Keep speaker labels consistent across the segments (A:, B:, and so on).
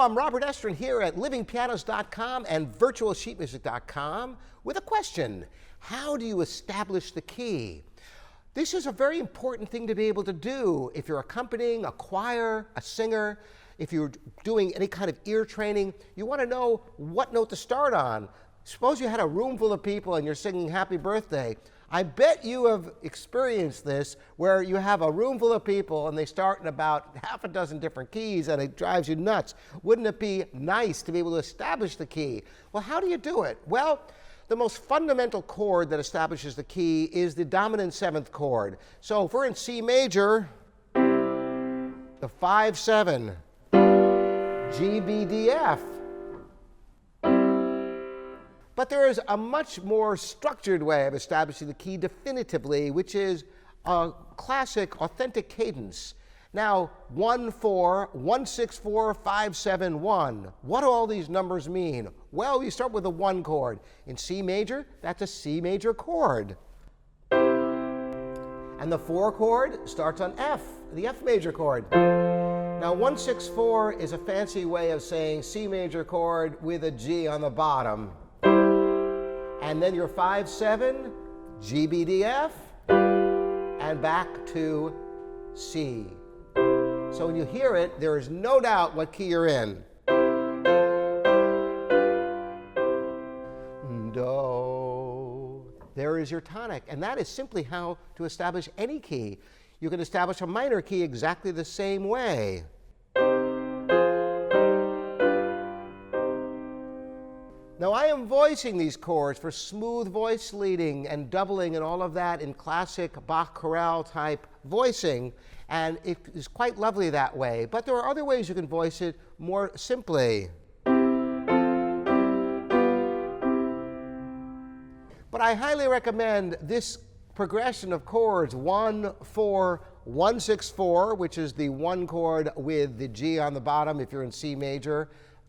A: I'm Robert Estrin here at livingpianos.com and virtualsheetmusic.com with a question. How do you establish the key? This is a very important thing to be able to do if you're accompanying a choir, a singer, if you're doing any kind of ear training. You want to know what note to start on. Suppose you had a room full of people and you're singing Happy Birthday. I bet you have experienced this where you have a room full of people and they start in about half a dozen different keys and it drives you nuts. Wouldn't it be nice to be able to establish the key? Well, how do you do it? Well, the most fundamental chord that establishes the key is the dominant seventh chord. So if we're in C major, the 5-7, G, B, D, F. But there is a much more structured way of establishing the key definitively, which is a classic, authentic cadence. Now, 1-4, 1-6-4, 5-7-1. What do all these numbers mean? Well, we start with the 1 chord. In C major, that's a C major chord. And the 4 chord starts on F, the F major chord. Now, 1-6-4 is a fancy way of saying C major chord with a G on the bottom. And then your 5-7, G, B, D, F, and back to C. So when you hear it, there is no doubt what key you're in. Do. There is your tonic. And that is simply how to establish any key. You can establish a minor key exactly the same way. Now, I am voicing these chords for smooth voice leading and doubling and all of that in classic Bach chorale type voicing, and it is quite lovely that way. But there are other ways you can voice it more simply. But I highly recommend this progression of chords, 1-4, 1-6-4, which is the 1 chord with the G on the bottom if you're in C major,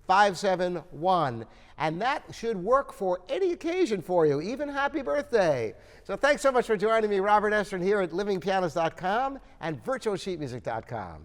A: 5-7-1, and that should work for any occasion for you, even Happy Birthday. So thanks so much for joining me, Robert Estrin, here at livingpianos.com and virtualsheetmusic.com.